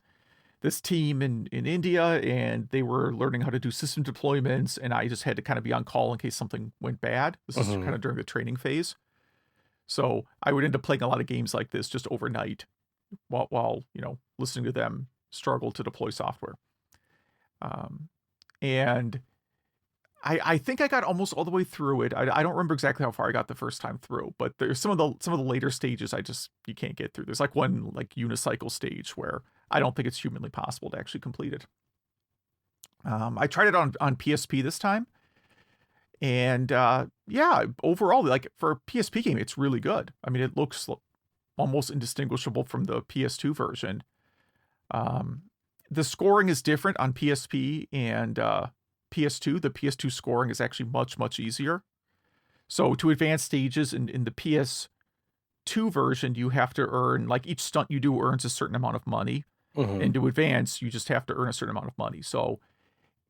team in India, and they were learning how to do system deployments, and I just had to kind of be on call in case something went bad. This is kind of during the training phase. So I would end up playing a lot of games like this just overnight while listening to them struggle to deploy software. And I think I got almost all the way through it. I don't remember exactly how far I got the first time through, but there's some of the later stages you can't get through. There's like one like unicycle stage where I don't think it's humanly possible to actually complete it. I tried it on PSP this time, and overall, like for a PSP game, it's really good. I mean, it looks almost indistinguishable from the PS2 version. The scoring is different on PSP and PS2. The PS2 scoring is actually much, much easier. So to advance stages in the PS2 version, you have to earn, like each stunt you do earns a certain amount of money. And to advance, you just have to earn a certain amount of money. So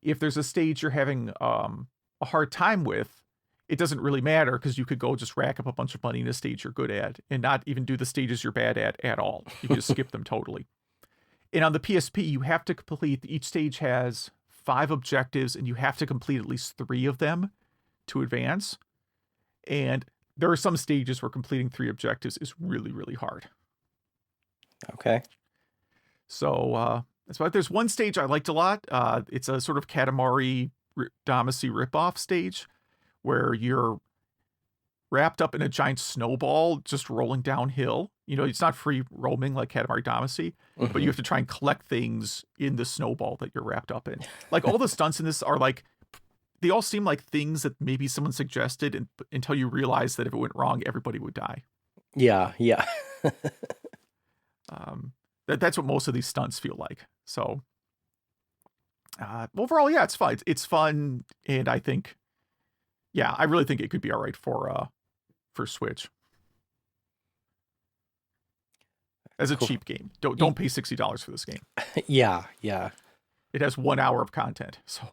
if there's a stage you're having a hard time with, it doesn't really matter because you could go just rack up a bunch of money in a stage you're good at and not even do the stages you're bad at all. You can just skip them totally. And on the PSP, you have to complete, each stage has 5 objectives, and you have to complete at least 3 of them to advance. And there are some stages where completing 3 objectives is really, really hard. Okay. So that's why there's one stage I liked a lot. It's a sort of Katamari Damacy ripoff stage where you're wrapped up in a giant snowball just rolling downhill. You know, it's not free roaming like Katamari Damacy, but you have to try and collect things in the snowball that you're wrapped up in. Like, all the stunts in this are like, they all seem like things that maybe someone suggested, and until you realize that if it went wrong, everybody would die. Yeah. That's what most of these stunts feel like. So overall, yeah, it's fun. It's fun, and I think, yeah, I really think it could be all right for Switch as a cheap game. Don't pay $60 for this game. Yeah. It has 1 hour of content. So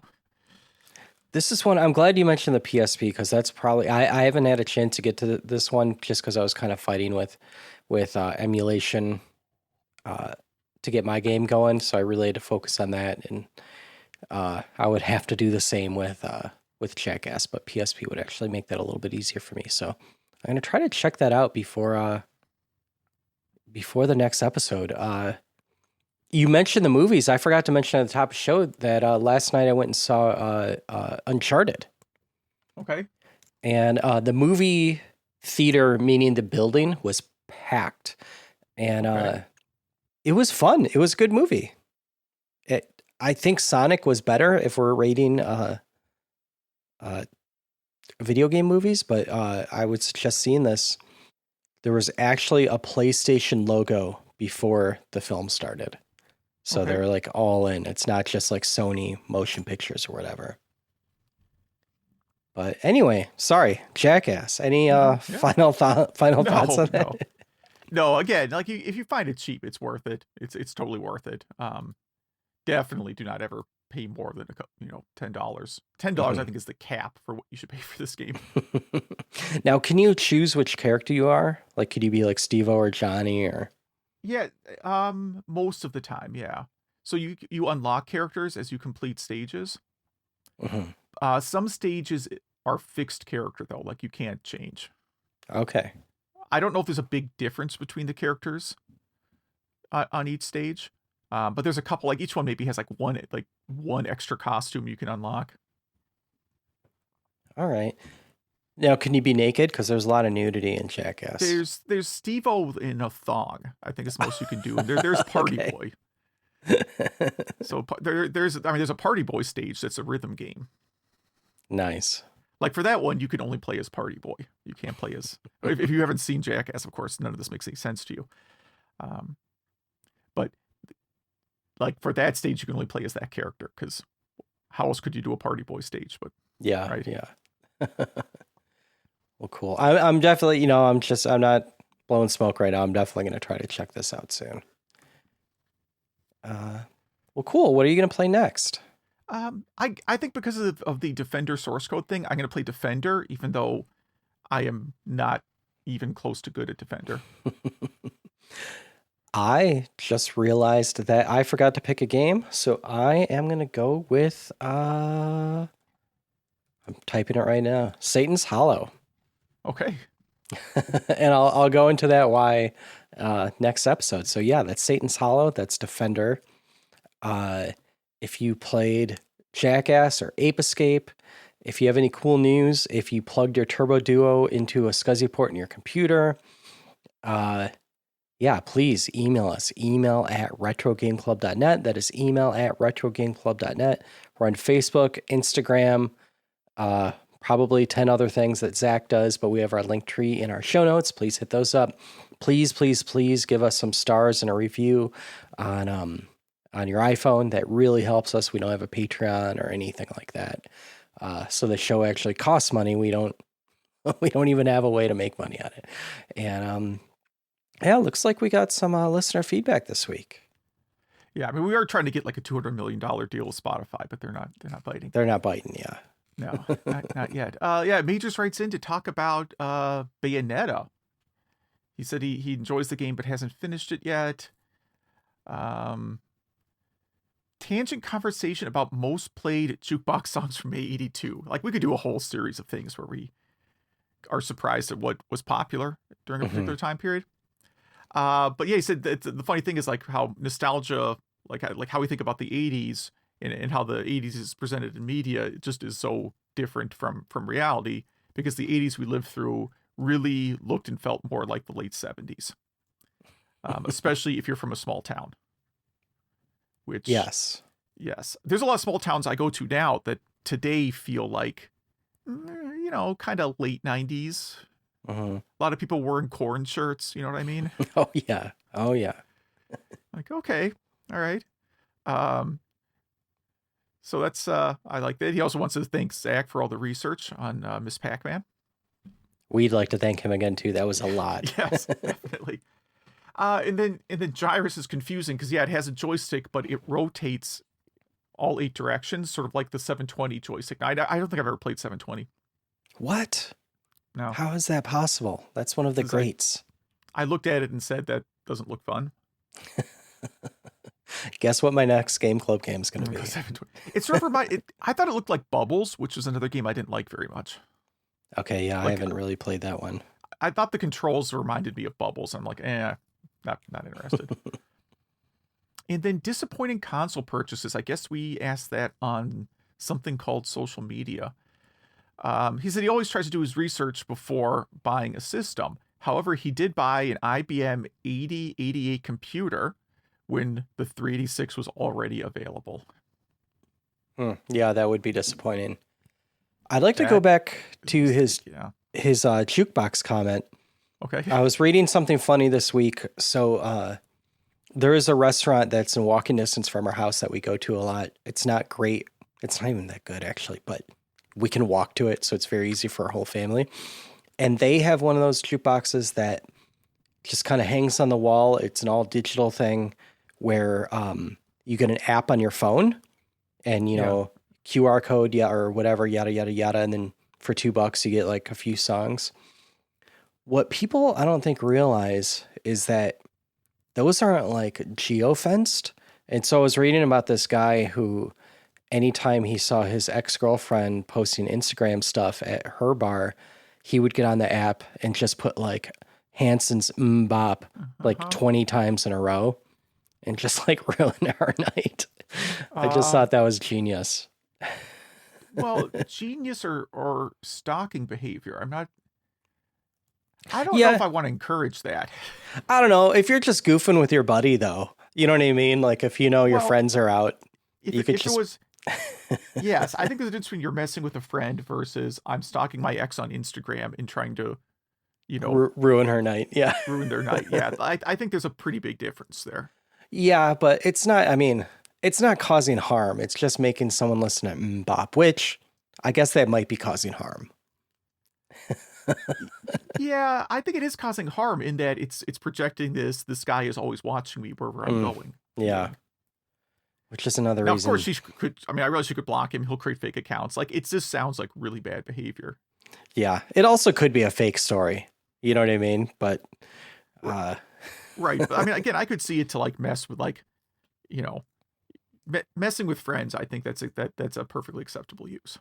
this is one, I'm glad you mentioned the PSP, because that's probably, I haven't had a chance to get to this one just because I was kind of fighting with emulation to get my game going. So I really had to focus on that, and I would have to do the same with Jackass, but PSP would actually make that a little bit easier for me. So I'm going to try to check that out before the next episode. You mentioned the movies. I forgot to mention at the top of the show that last night I went and saw Uncharted. Okay. And the movie theater, meaning the building, was packed. And it was fun. It was a good movie. I think Sonic was better if we're rating video game movies, but I would suggest seeing this. There was actually a PlayStation logo before the film started. So they were like all in. It's not just like Sony Motion Pictures or whatever. But anyway, sorry, Jackass. Any final thoughts on that? No, again, like, if you find it cheap, it's worth it. It's totally worth it. Definitely do not ever pay more than $10. $10 I think is the cap for what you should pay for this game. Now, can you choose which character you are? Like, could you be like Steve-O or Johnny or? Yeah, most of the time, yeah. So you unlock characters as you complete stages. Some stages are fixed character though, like you can't change. Okay. I don't know if there's a big difference between the characters on each stage, but there's a couple. Like, each one maybe has like one extra costume you can unlock. All right. Now, can you be naked? Because there's a lot of nudity in Jackass. There's Steve-O in a thong, I think is most you can do. And there's Party Boy. So there's a Party Boy stage that's a rhythm game. Nice. Like, for that one, you can only play as Party Boy. You can't play as... if you haven't seen Jackass, of course, none of this makes any sense to you. But, like, for that stage, you can only play as that character, because how else could you do a Party Boy stage? But yeah, right? Yeah. Well, cool. I'm definitely, I'm not blowing smoke right now. I'm definitely going to try to check this out soon. Well, cool. What are you going to play next? I think because of the Defender source code thing, I'm going to play Defender, even though I am not even close to good at Defender. I just realized that I forgot to pick a game, so I am going to go with, I'm typing it right now, Satan's Hollow. Okay. And I'll go into that why next episode. So yeah, that's Satan's Hollow. That's Defender. If you played Jackass or Ape Escape, if you have any cool news, if you plugged your Turbo Duo into a Scuzzy port in your computer, yeah, please email us. Email at retrogameclub.net. That is email at retrogameclub.net. We're on Facebook, Instagram, probably 10 other things that Zach does, but we have our link tree in our show notes. Please hit those up. Please, please, please give us some stars and a review on your iPhone. That really helps us. We don't have a Patreon or anything like that. So the show actually costs money. We don't even have a way to make money on it. And yeah, looks like we got some listener feedback this week. Yeah, I mean, we are trying to get like a $200 million deal with Spotify, but they're not biting. They're not biting, yeah. No, not yet. Yeah, Majors writes in to talk about Bayonetta. He said he enjoys the game but hasn't finished it yet. tangent conversation about most played jukebox songs from May 82. Like, we could do a whole series of things where we are surprised at what was popular during a particular time period. But yeah, he said that the funny thing is like how nostalgia, like how we think about the 80s and how the 80s is presented in media, it just is so different from reality, because the 80s we lived through really looked and felt more like the late 70s, especially if you're from a small town. Which yes, there's a lot of small towns I go to now that today feel like, kind of late 90s. A lot of people wearing corn shirts, you know what I mean? Oh yeah. Like, okay, all right. So that's I like that. He also wants to thank Zach for all the research on Miss Pac-Man. We'd like to thank him again too. That was a lot. Yes, definitely. And then Gyrus is confusing because it has a joystick, but it rotates all 8 directions, sort of like the 720 joystick. Now, I don't think I've ever played 720. What? No. How is that possible? That's one of the greats. I looked at it and said that doesn't look fun. Guess what my next game club game is going to be? It's sort of I thought it looked like Bubbles, which was another game I didn't like very much. Okay, yeah, I haven't really played that one. I thought the controls reminded me of Bubbles. I'm like, not interested. And then disappointing console purchases. I guess we asked that on something called social media. He said he always tries to do his research before buying a system. However, he did buy an IBM 8088 computer when the 386 was already available. Yeah, that would be disappointing. I'd like to go back to his jukebox comment. Okay. I was reading something funny this week. So there is a restaurant that's in walking distance from our house that we go to a lot. It's not great. It's not even that good, actually, but we can walk to it, so it's very easy for our whole family. And they have one of those jukeboxes that just kind of hangs on the wall. It's an all digital thing where you get an app on your phone and, QR code, or whatever, yada, yada, yada. And then for $2, you get like a few songs. What people, I don't think, realize is that those aren't like geo-fenced. And so I was reading about this guy who, anytime he saw his ex-girlfriend posting Instagram stuff at her bar, he would get on the app and just put like Hanson's Bop like 20 times in a row and just like ruin our night. I just thought that was genius. Well, genius or stalking behavior. I don't know if I want to encourage that. I don't know. If you're just goofing with your buddy, though, you know what I mean? Like if your friends are out, Yes, I think there's a difference between you're messing with a friend versus I'm stalking my ex on Instagram and trying to, ruin her night. Yeah. Ruin their night. Yeah. I think there's a pretty big difference there. Yeah, but it's not, it's not causing harm. It's just making someone listen to Mbop, which I guess that might be causing harm. Yeah, I think it is causing harm in that it's projecting this guy is always watching me wherever I'm going. Yeah. Which is another reason. Of course, she could. I realize she could block him. He'll create fake accounts. Like, it just sounds like really bad behavior. Yeah. It also could be a fake story. You know what I mean? But, right. But, again, I could see it to like mess with messing with friends. I think that's a perfectly acceptable use.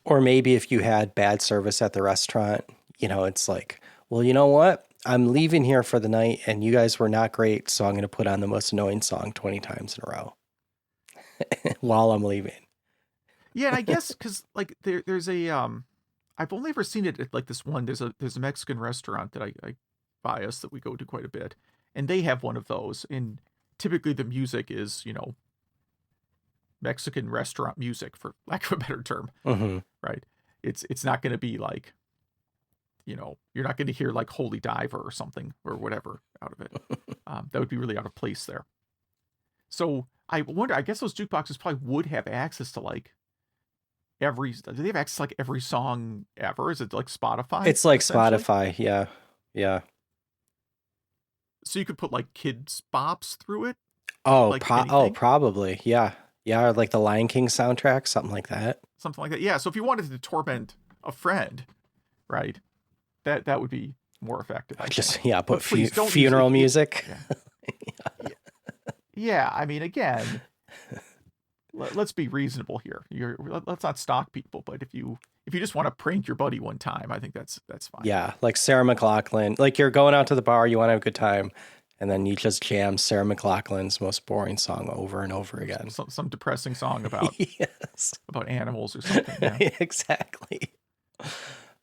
Or maybe if you had bad service at the restaurant, it's like, well, you know what? I'm leaving here for the night and you guys were not great. So I'm going to put on the most annoying song 20 times in a row while I'm leaving. Yeah. And I guess because like there's a, I've only ever seen it at like this one, there's a Mexican restaurant that I bias that we go to quite a bit. And they have one of those. And typically the music is, Mexican restaurant music, for lack of a better term. Right. It's not going to be like, you're not going to hear like Holy Diver or something or whatever out of it. That would be really out of place there. So I wonder, I guess those jukeboxes probably would have access to like do they have access to like every song ever? Is it like Spotify? It's like Spotify. Yeah. Yeah. So you could put like kids bops through it? Oh, probably. Yeah. Yeah. Or like the Lion King soundtrack, something like that. Something like that. Yeah. So if you wanted to torment a friend, right, that would be more effective. Put funeral music. Yeah. Again, let's be reasonable here. Let's not stalk people, but if you just want to prank your buddy one time, I think that's fine. Yeah, like Sarah McLachlan. Like you're going out to the bar, you want to have a good time, and then you just jam Sarah McLachlan's most boring song over and over again. Some depressing song about yes, about animals or something. Yeah. Exactly.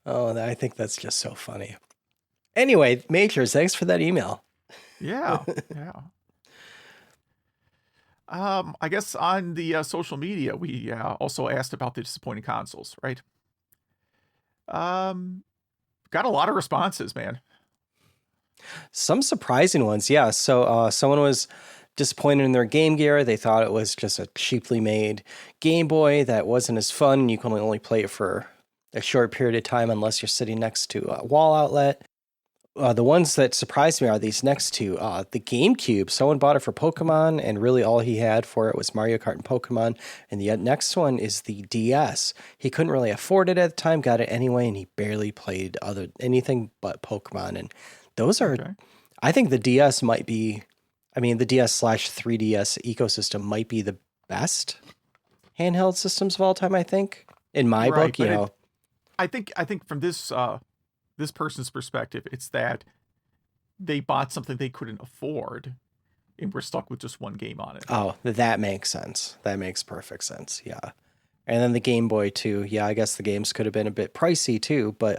Oh, I think that's just so funny. Anyway, Majors, thanks for that email. Yeah. I guess on the social media, we also asked about the disappointing consoles, right? Got a lot of responses, man. Some surprising ones, yeah. So someone was disappointed in their Game Gear. They thought it was just a cheaply made Game Boy that wasn't as fun. You can only play it for a short period of time unless you're sitting next to a wall outlet. The ones that surprised me are these next two. The GameCube, someone bought it for Pokemon, and really all he had for it was Mario Kart and Pokemon. And the next one is the DS. He couldn't really afford it at the time, got it anyway, and he barely played anything but Pokemon. And those are, okay. I think the DS might be, the DS/3DS ecosystem might be the best handheld systems of all time, I think. In my book, you know. I think from this this person's perspective, it's that they bought something they couldn't afford and were stuck with just one game on it. Oh, that makes sense. That makes perfect sense. Yeah. And then the Game Boy too. Yeah, I guess the games could have been a bit pricey too, but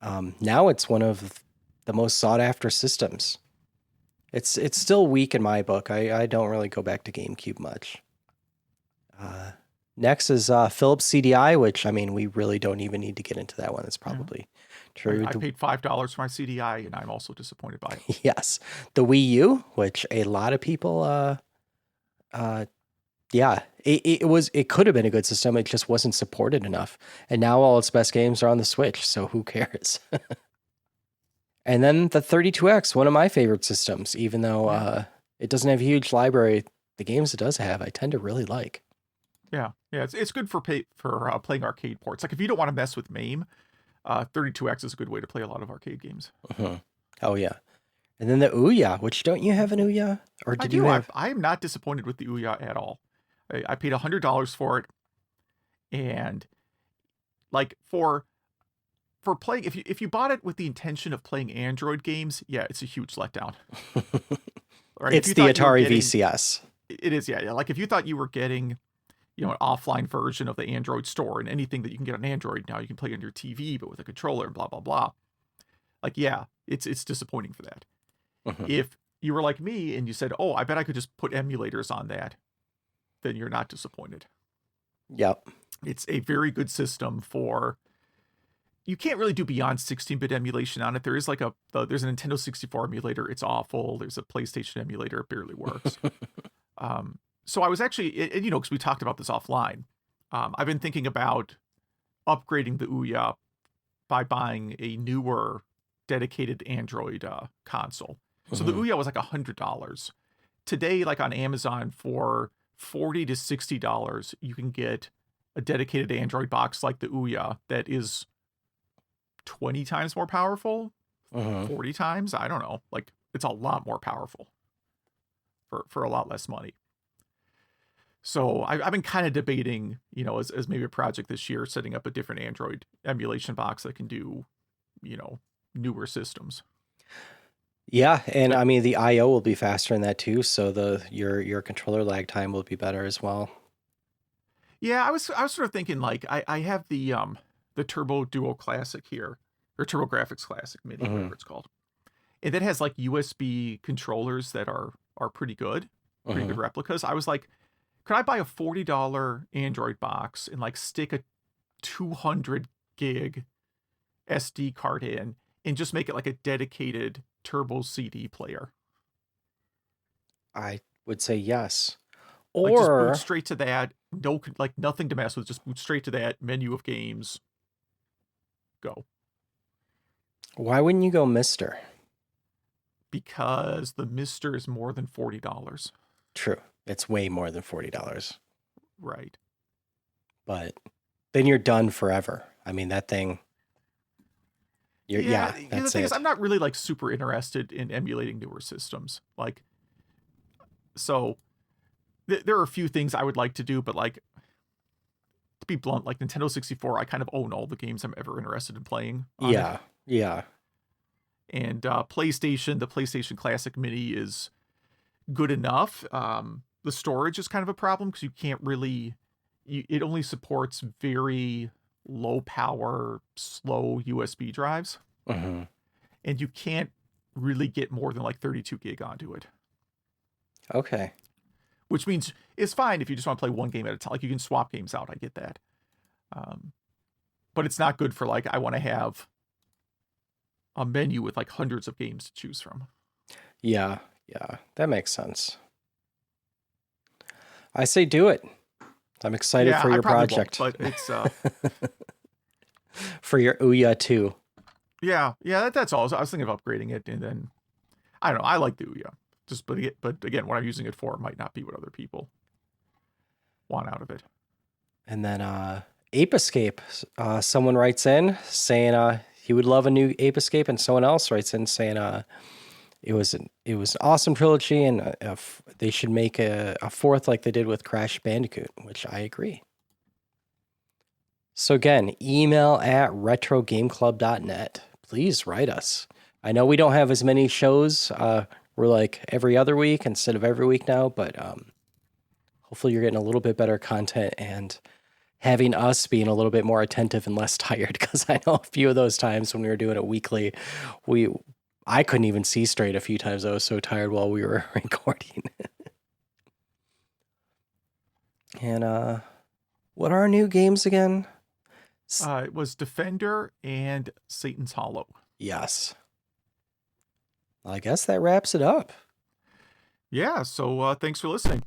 now it's one of the most sought after systems. It's still weak in my book. I don't really go back to GameCube much. Next is Phillips Cdi, which we really don't even need to get into that one. It's probably true. I paid $5 for my CDI, and I'm also disappointed by it. Yes, the Wii U, which a lot of people, it could have been a good system. It just wasn't supported enough, and now all its best games are on the Switch. So who cares? And then the 32X, one of my favorite systems, even though it doesn't have a huge library, the games it does have, I tend to really like. Yeah, it's good for playing arcade ports. Like if you don't want to mess with MAME, 32X is a good way to play a lot of arcade games. Uh-huh. Oh yeah, and then the Ouya, which don't you have an Ouya, or did you have? I am not disappointed with the Ouya at all. I paid $100 for it, and like for playing, if you bought it with the intention of playing Android games, yeah, it's a huge letdown. Right? It's the Atari VCS. It is, yeah. Like if you thought you were getting an offline version of the Android store, and anything that you can get on Android now you can play on your TV, but with a controller and blah, blah, blah. Like, yeah, it's disappointing for that. Uh-huh. If you were like me and you said, oh, I bet I could just put emulators on that, then you're not disappointed. Yep. It's a very good system for, you can't really do beyond 16-bit emulation on it. There is there's a Nintendo 64 emulator. It's awful. There's a PlayStation emulator. It barely works. So I was actually, because we talked about this offline, I've been thinking about upgrading the Ouya by buying a newer dedicated Android console. So the Ouya was like $100. Today, like on Amazon, for $40 to $60, you can get a dedicated Android box like the Ouya that is 20 times more powerful, 40 times. I don't know. Like it's a lot more powerful for a lot less money. So I've been kind of debating, as maybe a project this year, setting up a different Android emulation box that can do, newer systems. Yeah, and the I/O will be faster in that too, so your controller lag time will be better as well. Yeah, I was sort of thinking like I have the Turbo Duo Classic here, or Turbo Graphics Classic Mini, whatever it's called, and that has like USB controllers that are pretty good, good replicas. I was like, could I buy a $40 Android box and like stick a 200 gig SD card in and just make it like a dedicated Turbo CD player? I would say yes. Or like just boot straight to that. No, like nothing to mess with. Just boot straight to that menu of games. Go. Why wouldn't you go Mister? Because the Mister is more than $40. True. It's way more than $40. Right. But then you're done forever. That thing. That's the thing is, I'm not really like super interested in emulating newer systems. Like, so there are a few things I would like to do, but like, to be blunt, like Nintendo 64, I kind of own all the games I'm ever interested in playing on it. Yeah. And the PlayStation Classic Mini is good enough. The storage is kind of a problem because you can't really, it only supports very low power, slow USB drives. Mm-hmm. And you can't really get more than like 32 gig onto it. Okay. Which means it's fine if you just want to play one game at a time. Like you can swap games out. I get that. But it's not good for like, I want to have a menu with like hundreds of games to choose from. Yeah. That makes sense. I say do it. I'm excited for your project. Won't, but it's for your Ouya 2. Yeah, that's all. I was thinking of upgrading it, and then I don't know. I like the Ouya. But again, what I'm using it for might not be what other people want out of it. And then Ape Escape. Someone writes in saying he would love a new Ape Escape, and someone else writes in saying it was an awesome trilogy, and they should make a fourth like they did with Crash Bandicoot, which I agree. So again, email at retrogameclub.net. Please write us. I know we don't have as many shows. We're like every other week instead of every week now, but hopefully you're getting a little bit better content and having us being a little bit more attentive and less tired, because I know a few of those times when we were doing it weekly, I couldn't even see straight a few times. I was so tired while we were recording. And what are our new games again? It was Defender and Satan's Hollow. Yes. I guess that wraps it up. Yeah, so thanks for listening.